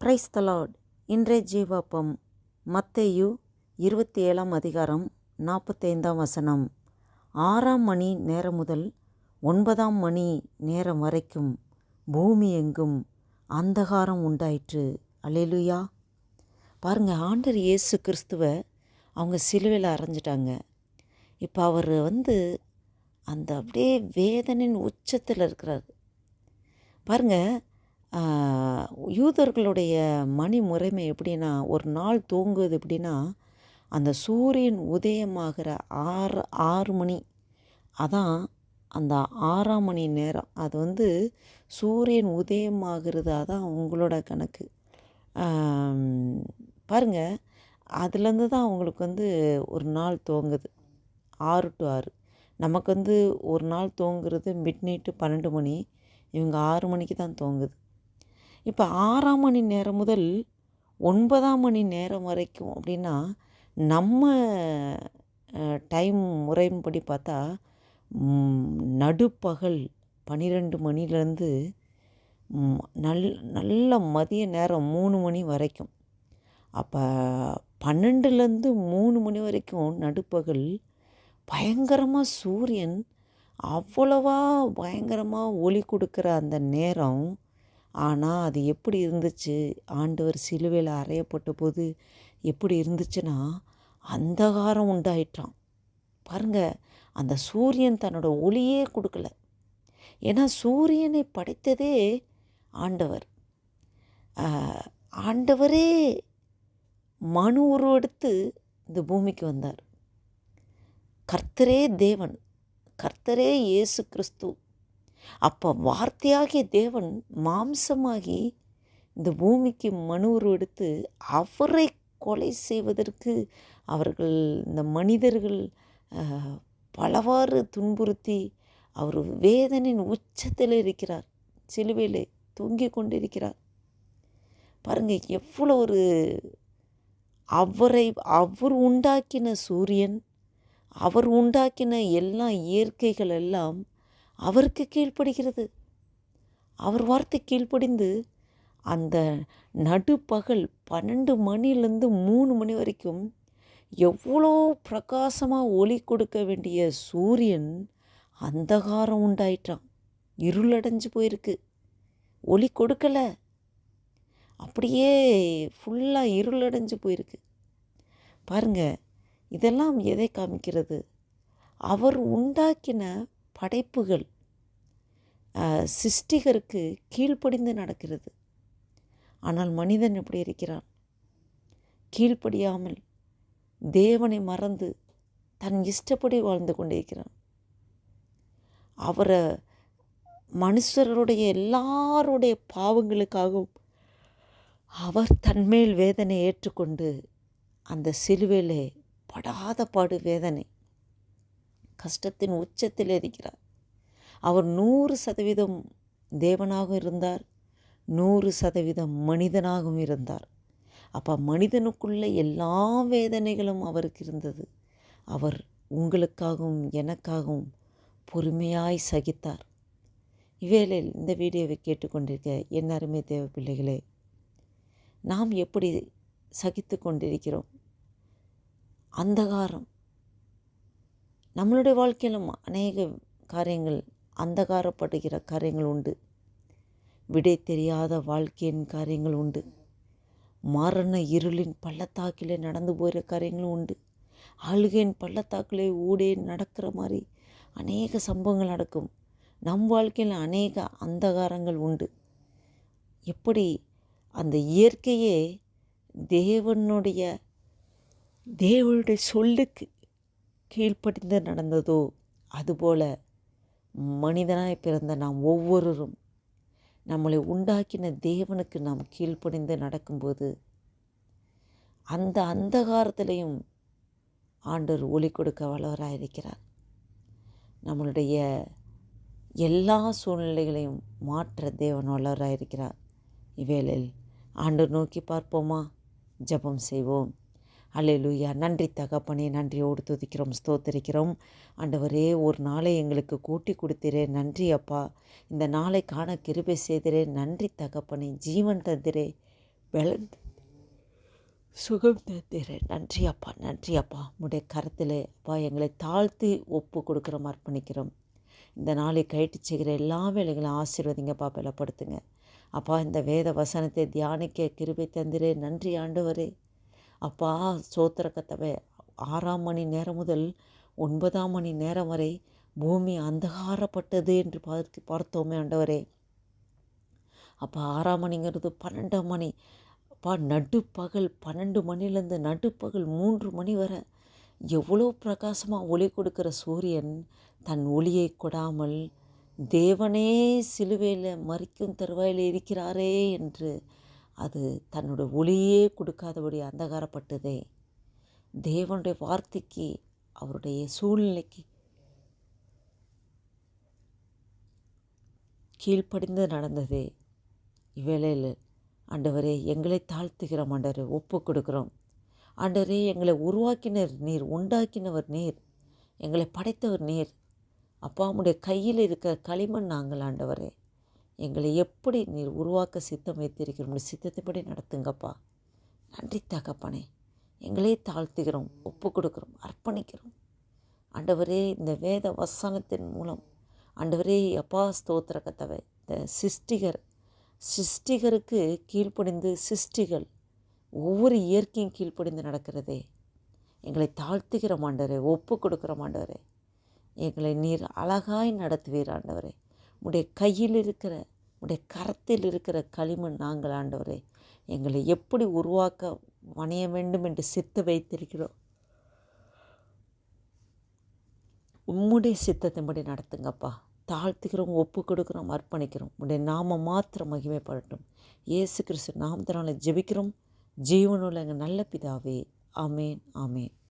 Praise the Lord. இன்றைய ஜீவாப்பம் மத்தேயு 27 அதிகாரம் 45 6 மணி நேரம் முதல் 9 மணி நேரம் வரைக்கும் பூமி எங்கும் அந்தகாரம் உண்டாயிற்று. அல்லேலூயா. பாருங்கள், ஆண்டவர் இயேசு கிறிஸ்துவை அவங்க சிலுவையில் அறைஞ்சிட்டாங்க. இப்போ அவர் அந்த அப்படியே வேதனையின் உச்சத்தில் இருக்கிறார். பாருங்கள், யூதர்களுடைய மணி முறைமை எப்படின்னா, ஒரு நாள் தூங்குவது எப்படின்னா, அந்த சூரியன் உதயமாகிற ஆறு மணி, அதான் அந்த 6 மணி நேரம். அது சூரியன் உதயமாகிறது, அதான் உங்களோட கணக்கு. பாருங்கள், அதுலேருந்து தான் அவங்களுக்கு ஒரு நாள் தூங்குது 6 to 6. நமக்கு ஒரு நாள் தூங்குறது மிட் நைட்டு 12 மணி, இவங்க 6 மணிக்கு தான் தூங்குது. இப்போ 6 மணி நேரம் முதல் 9 மணி நேரம் வரைக்கும் அப்படின்னா, நம்ம டைம் முறையின்படி பார்த்தா நடுப்பகல் 12 மணிலேருந்து நல்ல மதிய நேரம் 3 மணி வரைக்கும். அப்போ 12லேருந்து 3 மணி வரைக்கும் நடுப்பகல் பயங்கரமாக சூரியன் அவ்வளவா பயங்கரமாக ஒளி கொடுக்குற அந்த நேரம். ஆனால் அது எப்படி இருந்துச்சு, ஆண்டவர் சிலுவையில் அறையப்பட்ட போது எப்படி இருந்துச்சுன்னா, அந்தகாரம் உண்டாயிட்டான். பாருங்கள், அந்த சூரியன் தன்னோட ஒளியே கொடுக்கல. ஏன்னா சூரியனை படைத்ததே ஆண்டவர். ஆண்டவரே மனு உருவெடுத்து இந்த பூமிக்கு வந்தார். கர்த்தரே தேவன், கர்த்தரே இயேசு கிறிஸ்து. அப்போ வார்த்தையாகிய தேவன் மாம்சமாகி இந்த பூமிக்கு மனு உருவெடுத்து அவரை கொலை செய்வதற்கு அவர்கள் இந்த மனிதர்கள் பலவாறு துன்புறுத்தி அவர் வேதனையின் உச்சத்தில் இருக்கிறார், சிலுவையிலே தூங்கி கொண்டிருக்கிறார். பாருங்கள், எவ்வளோ ஒரு அவர் உண்டாக்கின சூரியன், அவர் உண்டாக்கின எல்லா இயற்கைகள் எல்லாம் அவருக்கு கீழ்ப்படுகிறது. அவர் வார்த்தை கீழ்ப்படிந்து அந்த நடுப்பகல் 12 மணிலேருந்து 3 மணி வரைக்கும் எவ்வளோ பிரகாசமாக ஒளி கொடுக்க வேண்டிய சூரியன் அந்தகாரம் உண்டாயிட்டான். இருளடைஞ்சு போயிருக்கு, ஒளி கொடுக்கலை, அப்படியே ஃபுல்லாக இருளடைஞ்சு போயிருக்கு. பாருங்கள், இதெல்லாம் எதை காமிக்கிறது? அவர் உண்டாக்கின படைப்புகள் சிருஷ்டிகருக்கு கீழ்ப்படிந்து நடக்கிறது. ஆனால் மனிதன் எப்படி இருக்கிறான்? கீழ்ப்படியாமல் தேவனை மறந்து தன் இஷ்டப்படி வாழ்ந்து கொண்டிருக்கிறான். அவரை மனுஷருடைய எல்லாருடைய பாவங்களுக்காகவும் அவர் தன்மேல் வேதனை ஏற்றுக்கொண்டு அந்த சிலுவையிலே படாத பாடு வேதனை கஷ்டத்தின் உச்சத்தில் இருக்கிறார். அவர் 100% தேவனாகவும் இருந்தார், 100% மனிதனாகவும் இருந்தார். அப்போ மனிதனுக்குள்ள எல்லா வேதனைகளும் அவருக்கு இருந்தது. அவர் உங்களுக்காகவும் எனக்காகவும் பொறுமையாய் சகித்தார். இவ்வேளையில் இந்த வீடியோவை கேட்டுக்கொண்டிருக்க என் அருமை தேவ பிள்ளைகளே, நாம் எப்படி சகித்து கொண்டிருக்கிறோம்? அந்தகாரம் நம்மளுடைய வாழ்க்கையிலும் அநேக காரியங்கள், அந்தகாரப்படுகிற காரியங்கள் உண்டு. விடை தெரியாத வாழ்க்கையின் காரியங்கள் உண்டு. மரண இருளின் பள்ளத்தாக்கிலே நடந்து போகிற காரியங்களும் உண்டு. அழுகையின் பள்ளத்தாக்கிலே ஊடே நடக்கிற மாதிரி அநேக சம்பவங்கள் நடக்கும். நம் வாழ்க்கையில் அநேக அந்தகாரங்கள் உண்டு. எப்படி அந்த இயற்கையே தேவனுடைய சொல்லுக்கு கீழ்ப்படிந்து நடந்ததோ, அதுபோல் மனிதனாய் பிறந்த நாம் ஒவ்வொருவரும் நம்மளை உண்டாக்கின தேவனுக்கு நாம் கீழ்ப்படிந்து நடக்கும்போது அந்த அந்தகாரத்திலையும் ஆண்டவர் ஒளி கொடுக்க வல்லவராயிருக்கிறார். நம்மளுடைய எல்லா சூழ்நிலைகளையும் மாற்ற தேவன் வல்லவராயிருக்கிறார். இவ்வேளையில் ஆண்டவர் நோக்கி பார்ப்போமா? ஜெபம் செய்வோம். அல்லேலூயா. நன்றி தகப்பனே, நன்றியோடு துதிக்கிறோம், ஸ்தோத்திரிக்கிறோம். ஆண்டவரே, ஒரு நாளை எங்களுக்கு கூட்டி கொடுத்திரே, நன்றி அப்பா. இந்த நாளை காண கிருபை செய்திரே, நன்றி தகப்பனே. ஜீவன் தந்திரே, பலன் சுகம் தந்தீரேன். நன்றி அப்பா, நன்றி அப்பா. உடைய கரத்தில் அப்பா எங்களை தாழ்த்தி ஒப்பு கொடுக்குறோம், அர்ப்பணிக்கிறோம். இந்த நாளை கைட்டு செய்கிற எல்லா வேலைகளும் ஆசீர்வதிங்கப்பா, பலப்படுத்துங்க அப்பா. இந்த வேத வசனத்தை தியானிக்க கிருபை தந்திரே. நன்றி ஆண்டவரே. அப்பா சோத்திர கத்தவே, 6ஆம் மணி நேரம் முதல் 9ஆம் மணி நேரம் வரை பூமி அந்தகாரப்பட்டது என்று பார்த்தோமே ஆண்டவரே. அப்போ 6ஆம் மணிங்கிறது 12ஆம் மணி. அப்பா நடுப்பகல் 12 மணிலேருந்து நடுப்பகல் 3 மணி வரை எவ்வளோ பிரகாசமாக ஒளி கொடுக்குற சூரியன் தன் ஒளியை கொடாமல் தேவனே சிலுவையில் மரிக்கும் தருவாயில் இருக்கிறாரே என்று அது தன்னுடைய ஒளியே கொடுக்காதபடி அந்தகாரப்பட்டதே. தேவனுடைய வார்த்தைக்கு, அவருடைய சூழ்நிலைக்கு கீழ்ப்படிந்து நடந்ததே. இவ்வேளையில் ஆண்டவரே எங்களை தாழ்த்துகிறோம் ஆண்டவரே, ஒப்பு கொடுக்குறோம் ஆண்டவரே. எங்களை உருவாக்கினர் நீர், உண்டாக்கினவர் நீர், எங்களை படைத்தவர் நீர். அப்பா உம்முடைய கையில் இருக்கிற களிமண் நாங்கள் ஆண்டவரே. எங்களை எப்படி நீர் உருவாக்க சித்தம் வைத்திருக்கிறோம், உங்களுடைய சித்தத்தைப்படி நடத்துங்கப்பா. நன்றி தகப்பனே. எங்களே தாழ்த்துகிறோம், ஒப்பு கொடுக்குறோம், அர்ப்பணிக்கிறோம் ஆண்டவரே. இந்த வேத வசனத்தின் மூலம் ஆண்டவரே அப்பா ஸ்தோத்திர கத்தவை, இந்த சிருஷ்டிகருக்கு கீழ்ப்படிந்து, சிருஷ்டிகள் ஒவ்வொரு இயற்கையும் கீழ்ப்படிந்து நடக்கிறதே. எங்களை தாழ்த்துகிறோம் ஆண்டவரே, ஒப்பு கொடுக்குறோம் ஆண்டவரே. எங்களை நீர் அழகாய் நடத்துவீர் ஆண்டவரே. உடைய கையில் இருக்கிற, உடைய கரத்தில் இருக்கிற களிமண் நாங்கள் ஆண்டவரே. எங்களை எப்படி உருவாக்க வணைய வேண்டும் என்று சித்த வைத்திருக்கிறோம். உம்முடைய சித்தத்தின்படி நடத்துங்கப்பா. தாழ்த்துக்கிறோம், ஒப்பு கொடுக்குறோம், அர்ப்பணிக்கிறோம். உடைய நாமம் மாத்திரம் மகிமைப்படட்டும். இயேசு கிறிஸ்து நாமத்தினால ஜெபிக்கிறோம், ஜீவனுள்ள எங்கள் நல்ல பிதாவே. ஆமேன், ஆமேன்.